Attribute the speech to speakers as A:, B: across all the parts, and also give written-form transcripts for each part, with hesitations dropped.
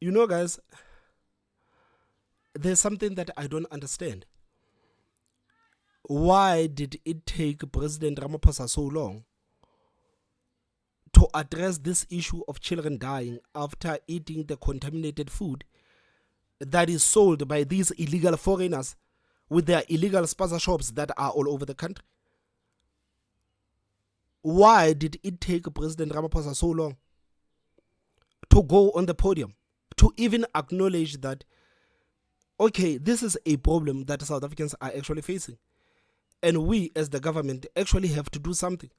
A: You know, guys, there's something that I don't understand. Why did it take President Ramaphosa so long to address this issue of children dying after eating the contaminated food that is sold by these illegal foreigners with their illegal spaza shops that are all over the country? Why did it take President Ramaphosa so long to go on the podium to even acknowledge that, okay, this is a problem that South Africans are actually facing, and we as the government actually have to do something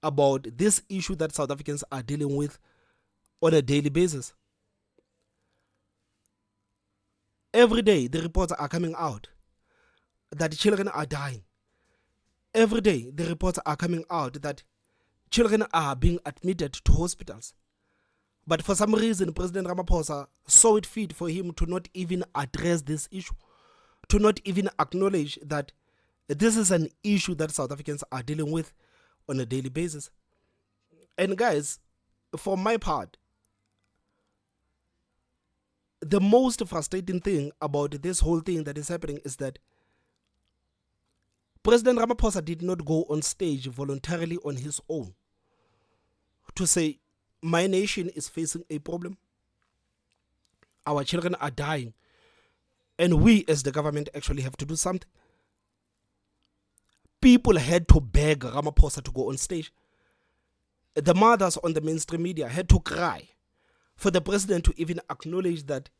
A: about this issue that South Africans are dealing with on a daily basis? Every day the reports are coming out that children are dying. Every day the reports are coming out that children are being admitted to hospitals. But for some reason, President Ramaphosa saw it fit for him to not even address this issue, to not even acknowledge that this is an issue that South Africans are dealing with on a daily basis. And guys, for my part, the most frustrating thing about this whole thing that is happening is that President Ramaphosa did not go on stage voluntarily on his own to say, my nation is facing a problem, our children are dying, and we as the government actually have to do something. People had to beg Ramaphosa to go on stage. The mothers on the mainstream media had to cry for the president to even acknowledge that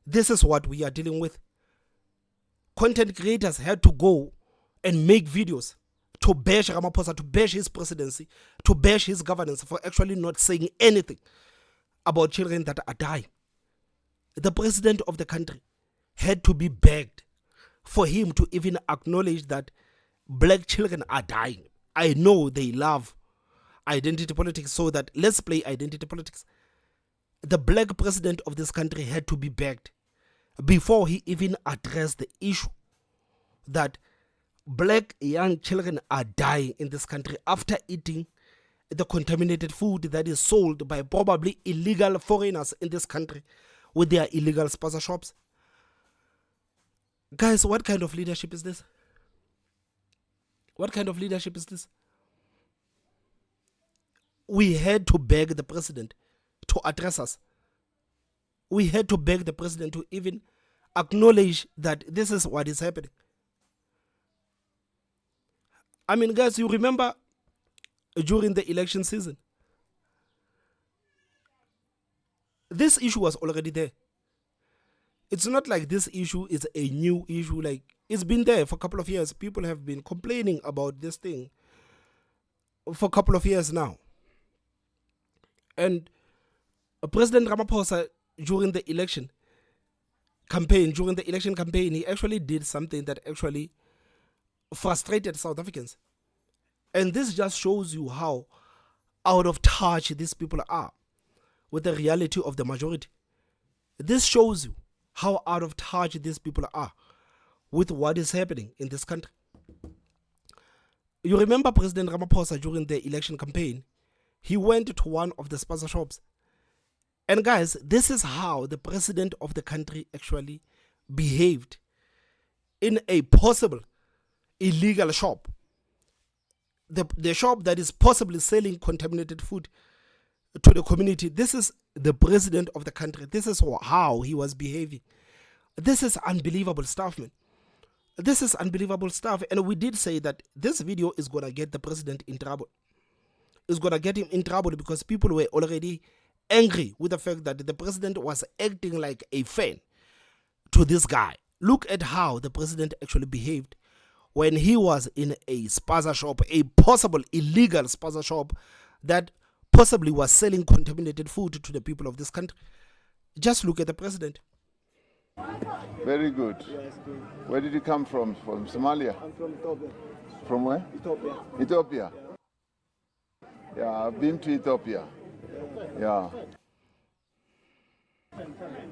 A: this is what we are dealing with. Content creators had to go and make videos to bash Ramaphosa, to bash his presidency, to bash his governance for actually not saying anything about children that are dying. The president of the country had to be begged for him to even acknowledge that black children are dying. I know they love identity politics, so that let's play identity politics. The black president of this country had to be begged before he even addressed the issue that black young children are dying in this country after eating the contaminated food that is sold by probably illegal foreigners in this country with their illegal spaza shops. Guys, what kind of leadership is this? What kind of leadership is this? We had to beg the president to address us. We had to beg the president to even acknowledge that this is what is happening. I mean, guys, you remember during the election season, this issue was already there. It's not like this issue is a new issue. Like, it's been there for a couple of years. People have been complaining about this thing for a couple of years now. And President Ramaphosa, during the election campaign, he actually did something that actually frustrated South Africans. And this just shows you how out of touch these people are with the reality of the majority. This shows you how out of touch these people are with what is happening in this country. You remember President Ramaphosa during the election campaign, he went to one of the spaza shops. And guys, this is how the president of the country actually behaved in a possible illegal shop. The shop that is possibly selling contaminated food to the community. This is the president of the country. This is how he was behaving. This is unbelievable stuff, man. This is unbelievable stuff. And we did say that this video is going to get the president in trouble. It's going to get him in trouble because people were already angry with the fact that the president was acting like a fan to this guy. Look at how the president actually behaved when he was in a spaza shop, a possible illegal spaza shop that possibly was selling contaminated food to the people of this country. Just look at the president.
B: Very good.
C: Yes, good.
B: Where did you come from? From Somalia?
C: I'm from Ethiopia.
B: From where?
C: Ethiopia.
B: Ethiopia. Yeah, I've been to Ethiopia. Yeah.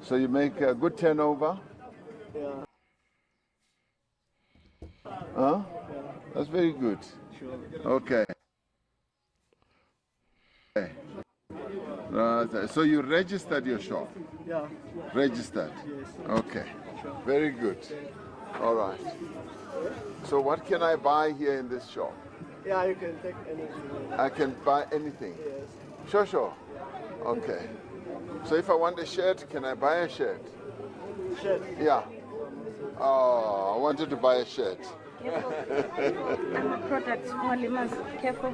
B: So you make a good turnover?
C: Yeah.
B: Huh?
C: Yeah.
B: That's very good.
C: Sure.
B: Okay. So you registered your shop?
C: Yeah.
B: Registered?
C: Yes.
B: Okay. Very good. All right. So what can I buy here in this shop?
C: Yeah, you can take anything.
B: I can buy anything?
C: Yes.
B: Sure, sure. Okay. So if I want a shirt, can I buy a shirt?
C: Shirt.
B: Yeah. Oh, I wanted to buy a shirt.
D: Products, more lemons. Careful.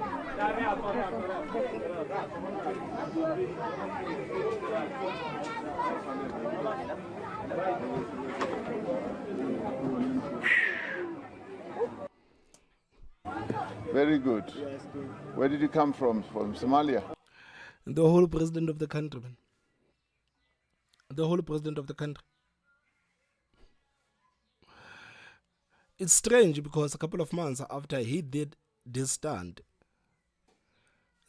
B: Very good.
C: Yes, good.
B: Where did you come from? From Somalia?
A: The whole president of the country, man. The whole president of the country. It's strange because a couple of months after he did this stunt,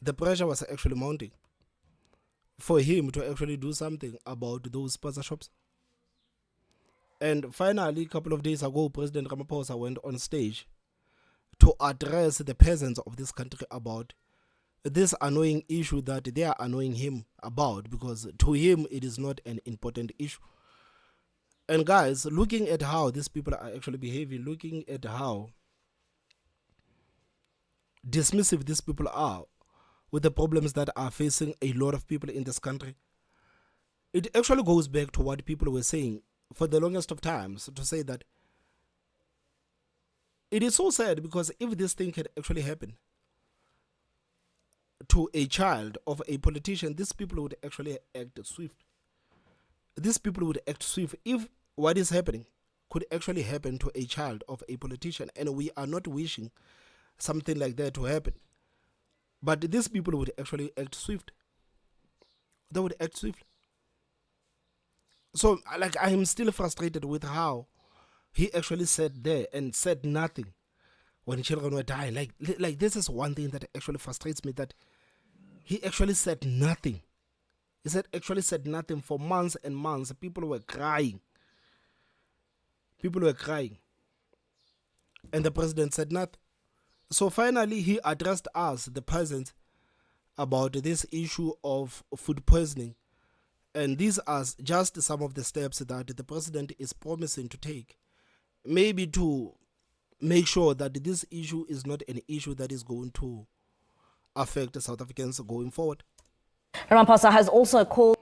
A: the pressure was actually mounting for him to actually do something about those Spaza shops. And finally, a couple of days ago, President Ramaphosa went on stage to address the peasants of this country about this annoying issue that they are annoying him about, because to him it is not an important issue. And guys, looking at how these people are actually behaving, looking at how dismissive these people are with the problems that are facing a lot of people in this country, it actually goes back to what people were saying for the longest of times, to say that it is so sad, because if this thing can actually happen to a child of a politician, these people would actually act swift. These people would act swift if what is happening could actually happen to a child of a politician, and we are not wishing something like that to happen. But these people would actually act swift. They would act swift. So, like, I am still frustrated with how he actually sat there and said nothing when children were dying. Like this is one thing that actually frustrates me, that he actually said nothing. He actually said nothing for months and months. People were crying. People were crying. And the president said nothing. So finally, he addressed us, the peasants, about this issue of food poisoning. And these are just some of the steps that the president is promising to take, maybe to make sure that this issue is not an issue that is going to affect South Africans going forward.
D: Ramaphosa has also called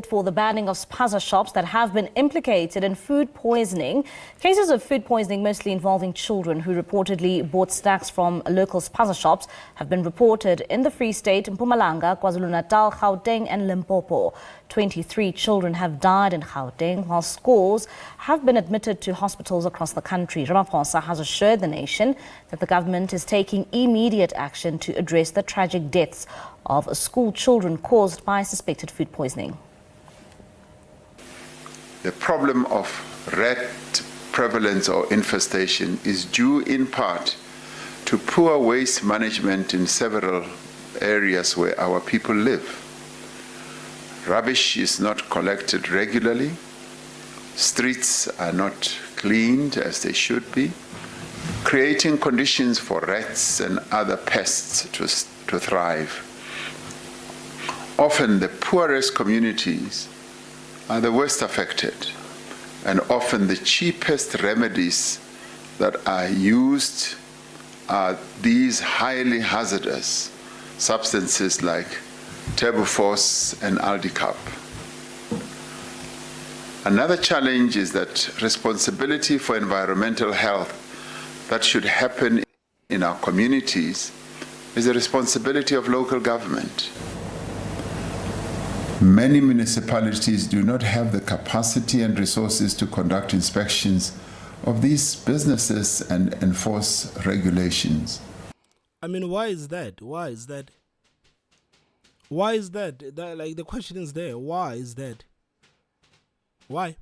D: for the banning of Spaza shops that have been implicated in food poisoning. Cases of food poisoning, mostly involving children who reportedly bought snacks from local Spaza shops, have been reported in the Free State, Mpumalanga, KwaZulu-Natal, Gauteng and Limpopo. 23 children have died in Gauteng, while scores have been admitted to hospitals across the country. Ramaphosa has assured the nation that the government is taking immediate action to address the tragic deaths of school children caused by suspected food poisoning.
B: The problem of rat prevalence or infestation is due in part to poor waste management in several areas where our people live. Rubbish is not collected regularly, streets are not cleaned as they should be, creating conditions for rats and other pests to thrive. Often the poorest communities are the worst affected, and often the cheapest remedies that are used are these highly hazardous substances like Tebufos and Aldicap. Another challenge is that responsibility for environmental health that should happen in our communities is the responsibility of local government. Many municipalities do not have the capacity and resources to conduct inspections of these businesses and enforce regulations.
A: I mean, why is that? Why is that? Why is that? Like, the question is there. Why is that? Why?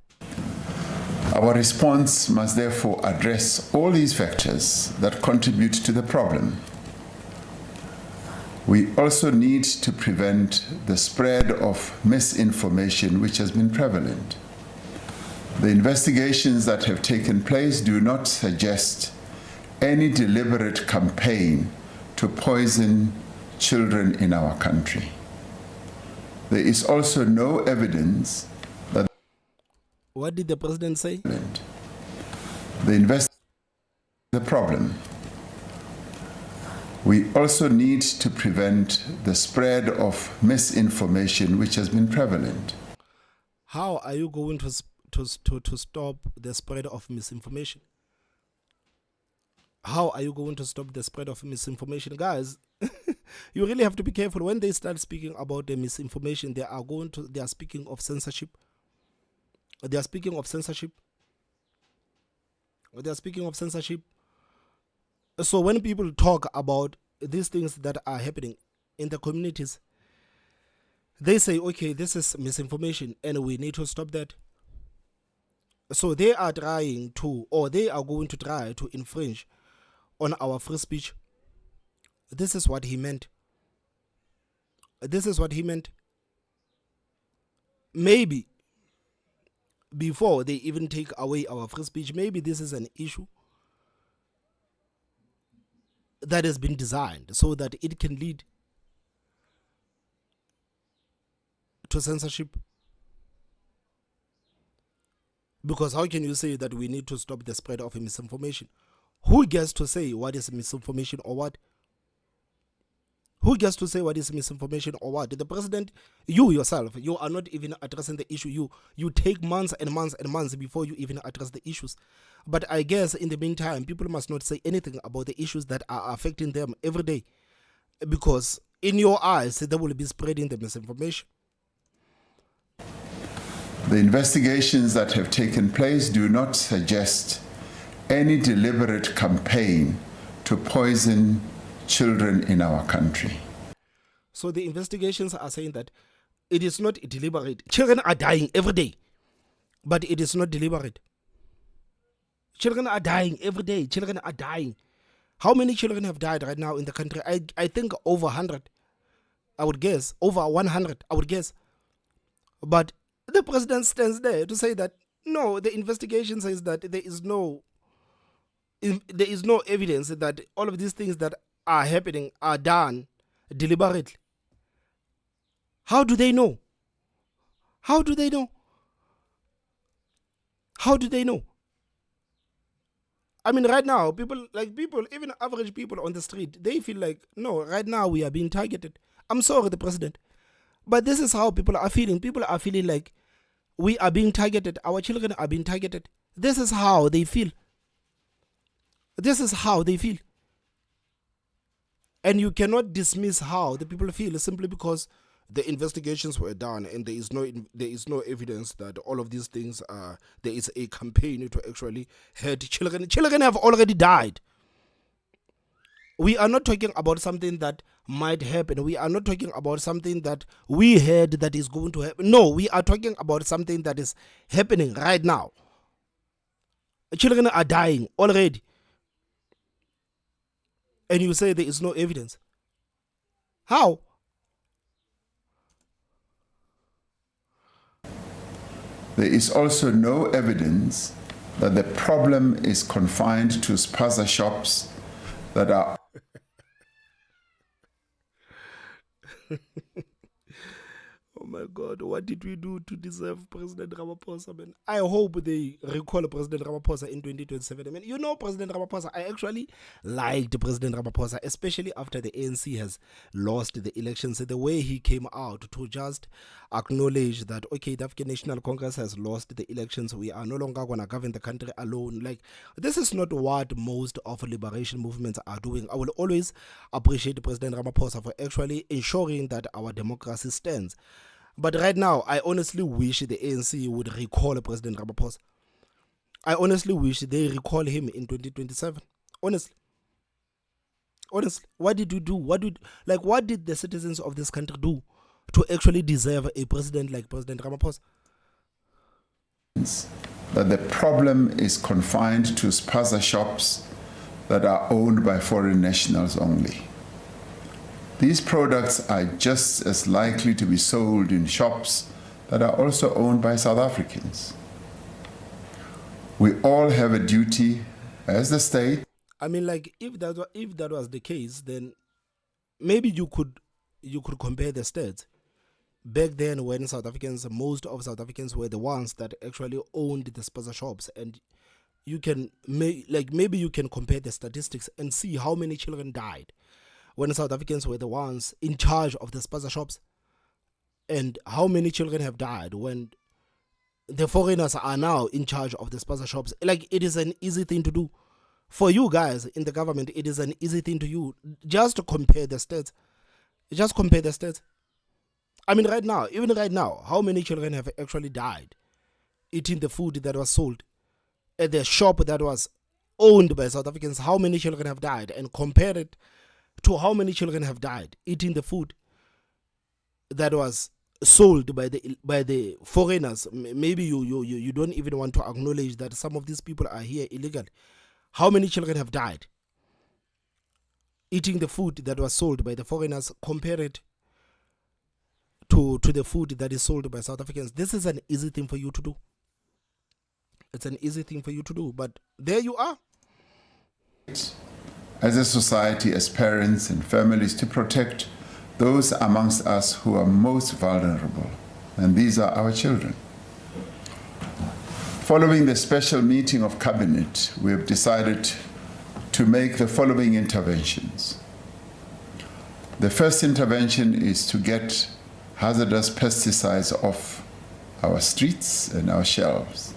B: Our response must therefore address all these factors that contribute to the problem. We also need to prevent the spread of misinformation which has been prevalent. The investigations that have taken place do not suggest any deliberate campaign to poison children in our country. There is also no evidence that
A: What did the president say?
B: the problem. We also need to prevent the spread of misinformation which has been prevalent.
A: How are you going to stop the spread of misinformation? How are you going to stop the spread of misinformation? Guys, you really have to be careful. When they start speaking about the misinformation, they are speaking of censorship. They are speaking of censorship. They are speaking of censorship. So when people talk about these things that are happening in the communities, they say, okay, this is misinformation and we need to stop that. So they are trying to, or they are going to try to infringe on our free speech. This is what he meant. This is what he meant. Maybe before they even take away our free speech, maybe this is an issue that has been designed so that it can lead to censorship. Because how can you say that we need to stop the spread of misinformation? Who gets to say what is misinformation or what? Who gets to say what is misinformation or what? The president, you yourself, you are not even addressing the issue. You take months and months and months before you even address the issues. But I guess in the meantime, people must not say anything about the issues that are affecting them every day. Because in your eyes, they will be spreading the misinformation.
B: The investigations that have taken place do not suggest any deliberate campaign to poison children in our country.
A: So the investigations are saying that it is not deliberate. Children are dying every day, but it is not deliberate. Children are dying every day. Children are dying. How many children have died right now in the country? I think over 100. I would guess. Over 100, I would guess. But the president stands there to say that, no, the investigation says that there is no evidence that all of these things that are happening are done deliberately. How do they know? How do they know? How do they know? I mean, right now, people, even average people on the street, they feel like, no, right now we are being targeted. I'm sorry, the president. But this is how people are feeling. People are feeling like we are being targeted. Our children are being targeted. This is how they feel. This is how they feel. And you cannot dismiss how the people feel simply because the investigations were done and there is no evidence that all of these things there is a campaign to actually hurt children. Children have already died. We are not talking about something that might happen. We are not talking about something that we heard that is going to happen. No, we are talking about something that is happening right now. Children are dying already. And you say there is no evidence. How?
B: There is also no evidence that the problem is confined to Spaza shops that are
A: Oh my God, what did we do to deserve President Ramaphosa, man? I hope they recall President Ramaphosa in 2027. I mean, you know President Ramaphosa, I actually liked President Ramaphosa, especially after the ANC has lost the elections. The way he came out to just acknowledge that, okay, the African National Congress has lost the elections. We are no longer going to govern the country alone. Like, this is not what most of liberation movements are doing. I will always appreciate President Ramaphosa for actually ensuring that our democracy stands. But right now, I honestly wish the ANC would recall President Ramaphosa. I honestly wish they recall him in 2027. Honestly. What did you do? What did the citizens of this country do to actually deserve a president like President Ramaphosa?
B: That the problem is confined to Spaza shops that are owned by foreign nationals only. These products are just as likely to be sold in shops that are also owned by South Africans. We all have a duty as the state.
A: I mean, like, if that was the case, then maybe you could compare the stats. back then when most of South Africans were the ones that actually owned the Spaza shops, and you can maybe you can compare the statistics and see how many children died when South Africans were the ones in charge of the Spaza shops, and how many children have died when the foreigners are now in charge of the Spaza shops. Like, it is an easy thing to do for you guys in the government. It is an easy thing to you just to compare the stats. Just compare the stats. I mean, even right now, how many children have actually died eating the food that was sold at the shop that was owned by South Africans? How many children have died? And compare it to how many children have died eating the food that was sold by the foreigners. Maybe you don't even want to acknowledge that some of these people are here illegally. How many children have died eating the food that was sold by the foreigners? Compare it to the food that is sold by South Africans. This is an easy thing for you to do. It's an easy thing for you to do, but there you are.
B: As a society, as parents and families, to protect those amongst us who are most vulnerable, and these are our children. Following the special meeting of Cabinet, we have decided to make the following interventions. The first intervention is to get hazardous pesticides off our streets and our shelves.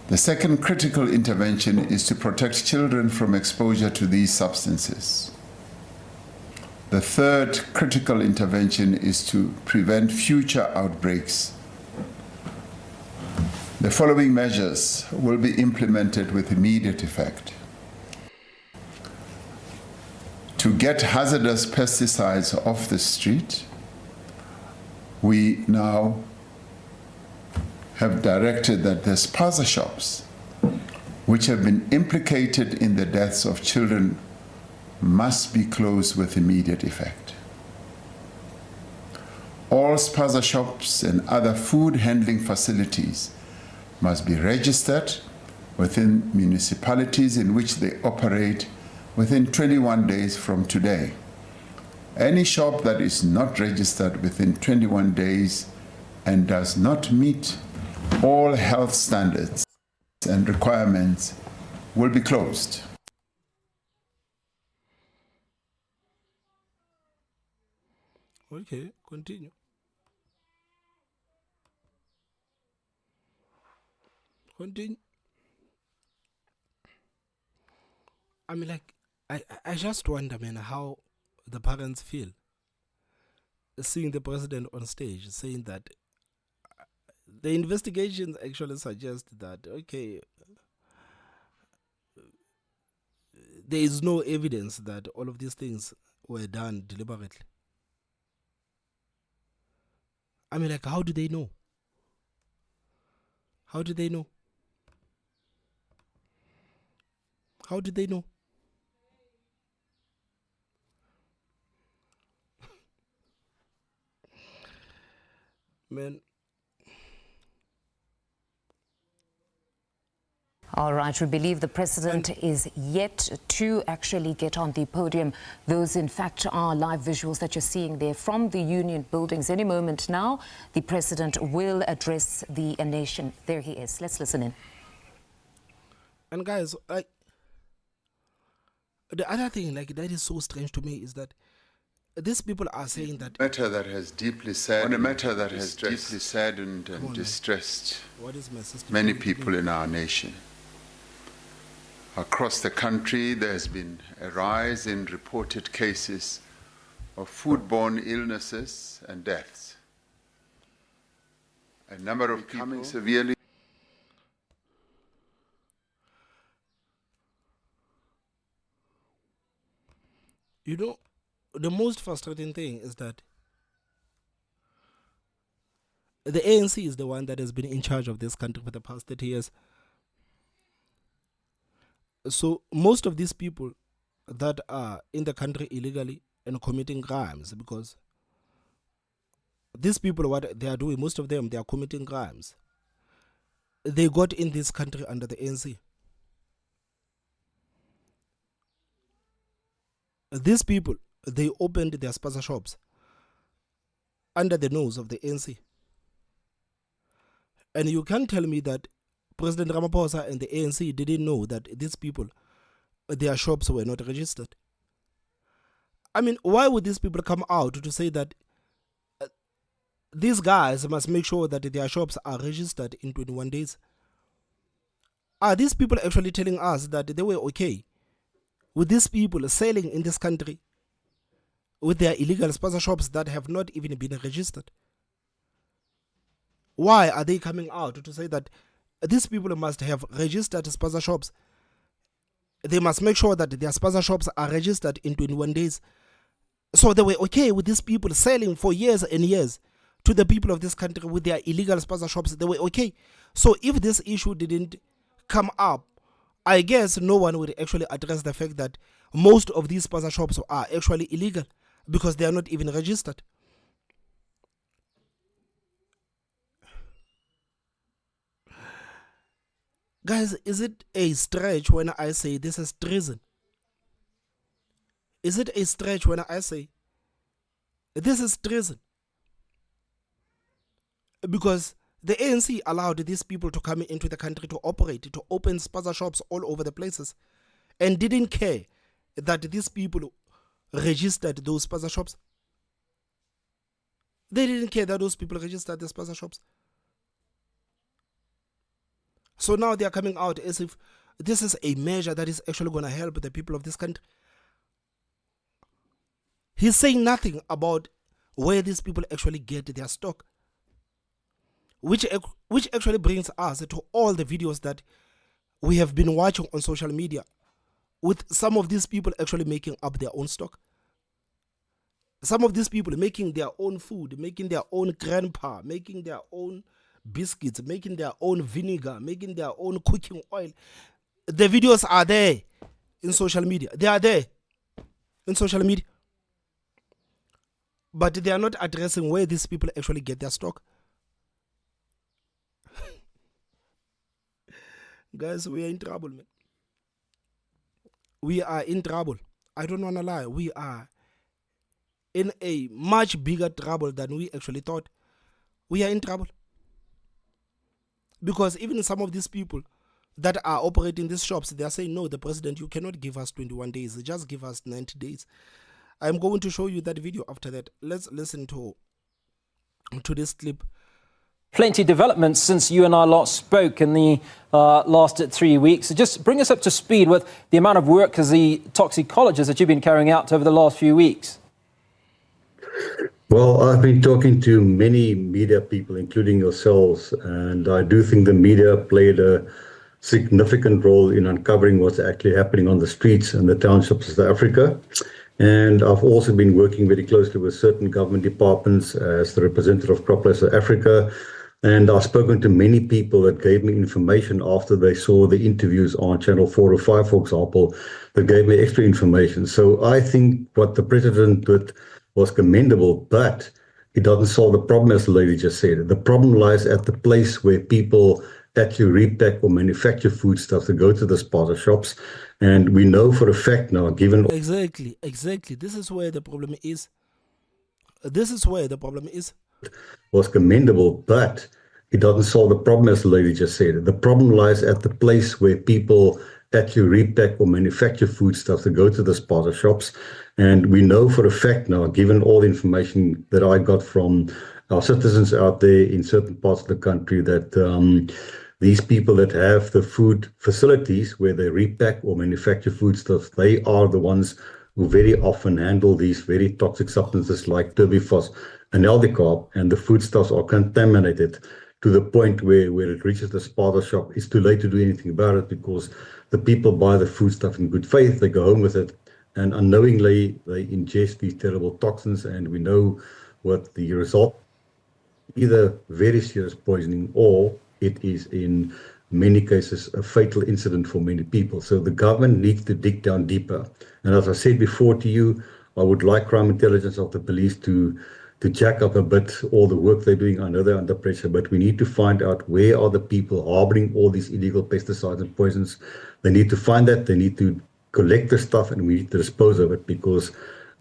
B: The second critical intervention is to protect children from exposure to these substances. The third critical intervention is to prevent future outbreaks. The following measures will be implemented with immediate effect. To get hazardous pesticides off the street, we now have directed that the Spaza shops, which have been implicated in the deaths of children, must be closed with immediate effect. All Spaza shops and other food handling facilities must be registered within municipalities in which they operate within 21 days from today. Any shop that is not registered within 21 days and does not meet all health standards and requirements will be closed.
A: Okay, continue. Continue. I mean, like, I just wonder, man, how the parents feel seeing the president on stage saying that the investigations actually suggest that, okay, there is no evidence that all of these things were done deliberately. I mean, like, how do they know? How do they know? How do they know? Man.
E: All right, we believe the president is yet to actually get on the podium. Those, in fact, are live visuals that you're seeing there from the union buildings. Any moment now, the president will address the nation. There he is. Let's listen in.
A: And guys, the other thing, like, that is so strange to me is that these people are saying that
B: Matter that has deeply saddened, on a matter that has deeply saddened and distressed many people in our nation. Across the country, there has been a rise in reported cases of foodborne illnesses and deaths. A number of becoming severely.
A: You know, the most frustrating thing is that the ANC is the one that has been in charge of this country for the past 30 years. So most of these people that are in the country illegally and committing crimes, because these people, what they are doing, most of them, they are committing crimes. They got in this country under the ANC. These people, they opened their Spaza shops under the nose of the ANC. And you can't tell me that President Ramaphosa and the ANC didn't know that these people, their shops were not registered. I mean, why would these people come out to say that these guys must make sure that their shops are registered in 21 days? Are these people actually telling us that they were okay with these people selling in this country with their illegal Spaza shops that have not even been registered? Why are they coming out to say that these people must have registered Spaza shops? They must make sure that their Spaza shops are registered in 21 days. So they were okay with these people selling for years and years to the people of this country with their illegal Spaza shops. They were okay. So if this issue didn't come up, I guess no one would actually address the fact that most of these Spaza shops are actually illegal because they are not even registered. Guys, is it a stretch when I say this is treason? Is it a stretch when I say this is treason? Because the ANC allowed these people to come into the country to operate, to open Spaza shops all over the places, and didn't care that these people registered those Spaza shops. They didn't care that those people registered the Spaza shops. So now they are coming out as if this is a measure that is actually going to help the people of this country. He's saying nothing about where these people actually get their stock. Which actually brings us to all the videos that we have been watching on social media, with some of these people actually making up their own stock. Some of these people making their own food, making their own grandpa, making their own biscuits, making their own vinegar, making their own cooking oil. The videos are there in social media. They are there in social media. But they are not addressing where these people actually get their stock. Guys, we are in trouble, man. We are in trouble. I don't want to lie. We are in a much bigger trouble than we actually thought. We are in trouble. Because even some of these people that are operating these shops, they are saying, no, the president, you cannot give us 21 days. Just give us 90 days. I'm going to show you that video after that. Let's listen to this clip.
F: Plenty of developments since you and I last spoke in the last 3 weeks. So just bring us up to speed with the amount of work as the toxicologist that you've been carrying out over the last few weeks.
G: Well, I've been talking to many media people, including yourselves, and I do think the media played a significant role in uncovering what's actually happening on the streets and the townships of South Africa. And I've also been working very closely with certain government departments as the representative of CropLife South Africa. And I've spoken to many people that gave me information after they saw the interviews on Channel 4 or 5, for example, that gave me extra information. So I think what the president did was commendable, but it doesn't solve the problem, as the lady just said. The problem lies at the place where people actually repack or manufacture foodstuffs to go to the Spaza shops. And we know for a fact now, given...
A: Exactly. This is where the problem is. This is where the problem is.
G: Was commendable, but it doesn't solve the problem, as the lady just said. The problem lies at the place where people actually repack or manufacture foodstuffs to go to the Spaza shops. And we know for a fact now, given all the information that I got from our citizens out there in certain parts of the country, that these people that have the food facilities where they repack or manufacture foodstuffs, they are the ones who very often handle these very toxic substances like turbifos and aldicarb, and the foodstuffs are contaminated to the point where it reaches the Spaza shop. It's too late to do anything about it because the people buy the foodstuff in good faith, they go home with it, and unknowingly they ingest these terrible toxins, and we know what the result, either very serious poisoning or it is in many cases a fatal incident for many people. So the government needs to dig down deeper. And as I said before to you, I would like crime intelligence of the police to jack up a bit all the work they're doing. I know they're under pressure, but we need to find out where are the people harboring all these illegal pesticides and poisons. They need to find that, they need to collect the stuff, and we need to dispose of it, because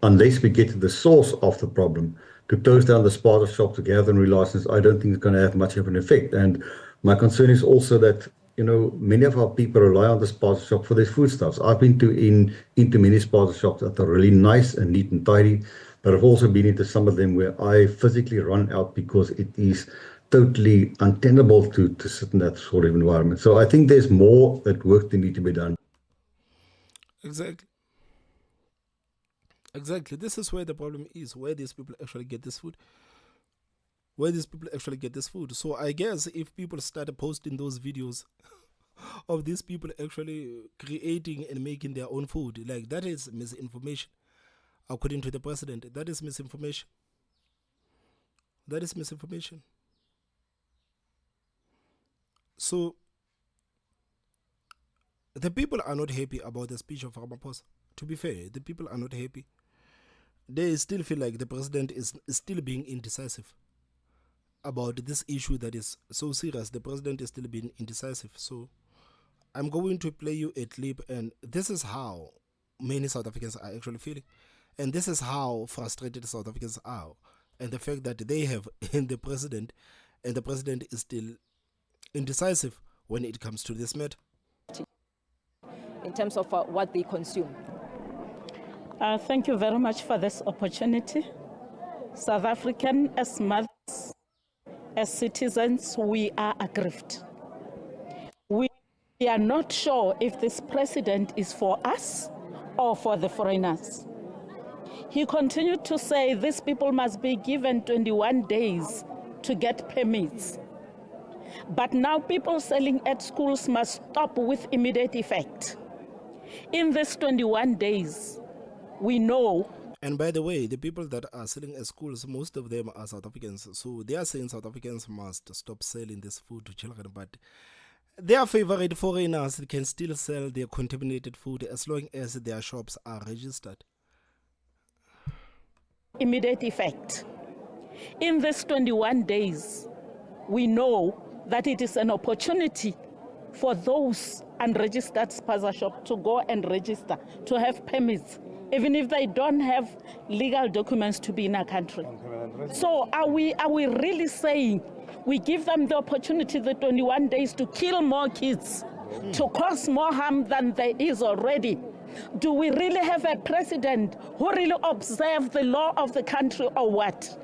G: unless we get to the source of the problem, to close down the Spaza shop to gather and relicense, I don't think it's going to have much of an effect. And my concern is also that, many of our people rely on the Spaza shop for their foodstuffs. I've been into many Spaza shops that are really nice and neat and tidy, but I've also been into some of them where I physically run out because it is totally untenable to sit in that sort of environment. So I think there's more that work that need to be done.
A: Exactly. Exactly. This is where the problem is, where these people actually get this food. So I guess if people start posting those videos of these people actually creating and making their own food, like, that is misinformation. According to the president, that is misinformation. So the people are not happy about the speech of Ramaphosa. To be fair, the people are not happy. They still feel like the president is still being indecisive about this issue that is so serious. The president is still being indecisive. So I'm going to play you a clip, and this is how many South Africans are actually feeling. And this is how frustrated South Africans are. And the fact that they have in the president, and the president is still indecisive when it comes to this matter.
H: In terms of what they consume.
I: Thank you very much for this opportunity. South African, as mothers, as citizens, we are aggrieved. We are not sure if this president is for us or for the foreigners. He continued to say these people must be given 21 days to get permits. But now people selling at schools must stop with immediate effect. In these 21 days, we know.
A: And by the way, the people that are selling at schools, most of them are South Africans. So they are saying South Africans must stop selling this food to children. But their favorite foreigners can still sell their contaminated food as long as their shops are registered.
I: Immediate effect. In these 21 days, we know that it is an opportunity for those unregistered Spaza shop to go and register, to have permits, even if they don't have legal documents to be in our country. So are we really saying we give them the opportunity, the 21 days, to kill more kids, to cause more harm than there is already? Do we really have a president who really observes the law of the country, or what?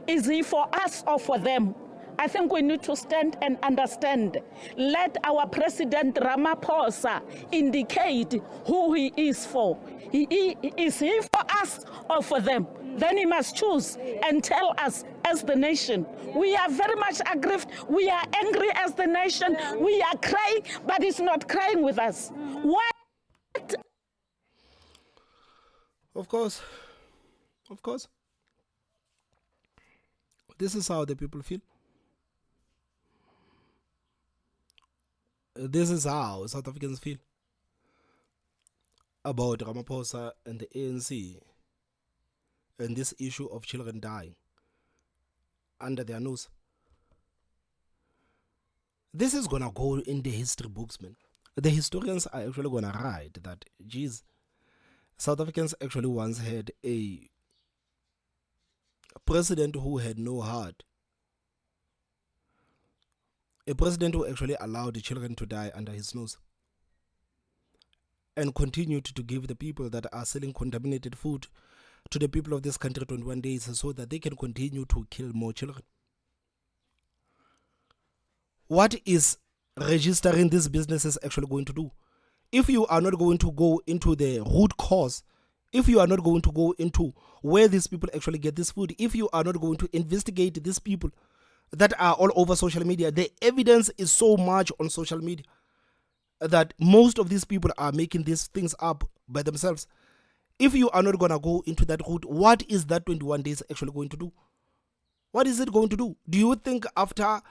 I: Is he for us or for them? I think we need to stand and understand. Let our President Ramaphosa indicate who he is for. Is he for us or for them? Then he must choose and tell us as the nation. We are very much aggrieved. We are angry as the nation. We are crying, but it's not crying with us. What?
A: Of course. This is how the people feel. This is how South Africans feel about Ramaphosa and the ANC and this issue of children dying under their nose. This is gonna go in the history books, man. The historians are actually gonna write that, geez, South Africans actually once had a president who had no heart. A president who actually allowed the children to die under his nose and continued to give the people that are selling contaminated food to the people of this country 21 days so that they can continue to kill more children. What is registering these businesses actually going to do? If you are not going to go into the root cause, if you are not going to go into where these people actually get this food, if you are not going to investigate these people that are all over social media, the evidence is so much on social media that most of these people are making these things up by themselves. If you are not going to go into that route, what is that 21 days actually going to do? What is it going to do? Do you think after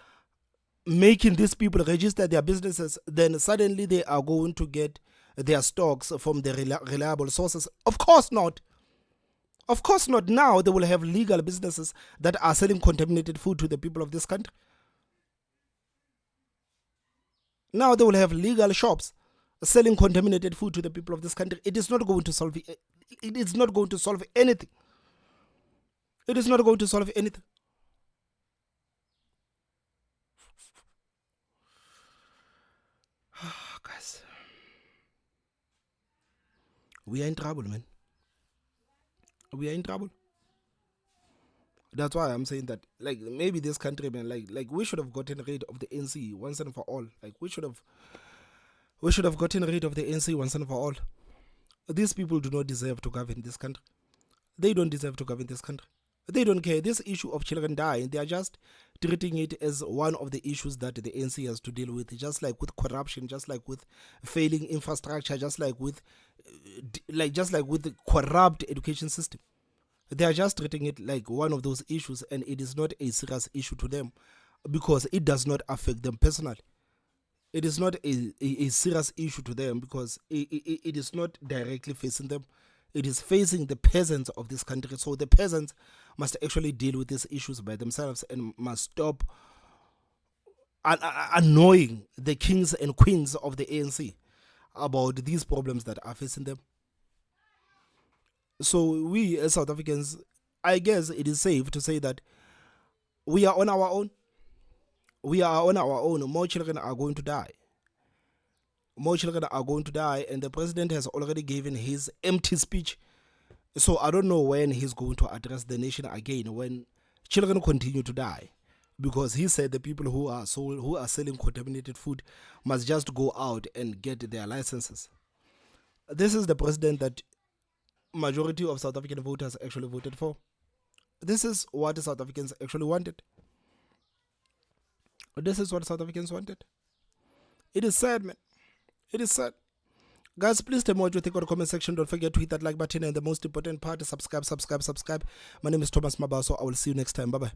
A: making these people register their businesses, then suddenly they are going to get their stocks from the reliable sources? Of course not. Of course not. Now they will have legal businesses that are selling contaminated food to the people of this country. Now they will have legal shops selling contaminated food to the people of this country. It is not going to solve. It is not going to solve anything. It is not going to solve anything. Guys, we are in trouble, man. We are in trouble. That's why I'm saying that, like, maybe this country, man, like we should have gotten rid of the ANC once and for all. Like, we should have gotten rid of the ANC once and for all. These people do not deserve to govern this country. They don't deserve to govern this country. They don't care. This issue of children dying, they are just treating it as one of the issues that the ANC has to deal with, just like with corruption, just like with failing infrastructure, just like with the corrupt education system. They are just treating it like one of those issues, and it is not a serious issue to them because it does not affect them personally. It is not a serious issue to them because it is not directly facing them. It is facing the peasants of this country. So the peasants must actually deal with these issues by themselves and must stop annoying the kings and queens of the ANC about these problems that are facing them. So we as South Africans, I guess it is safe to say that we are on our own. We are on our own. More children are going to die. More children are going to die, and the president has already given his empty speech. So I don't know when he's going to address the nation again when children continue to die, because he said the people who are selling contaminated food must just go out and get their licenses. This is the president that majority of South African voters actually voted for. This is what South Africans actually wanted. This is what South Africans wanted. It is sad, man. It is sad. Guys, please tell me what you think on the comment section. Don't forget to hit that like button, and the most important part is subscribe. My name is Thomas Mabaso. I will see you next time. Bye-bye.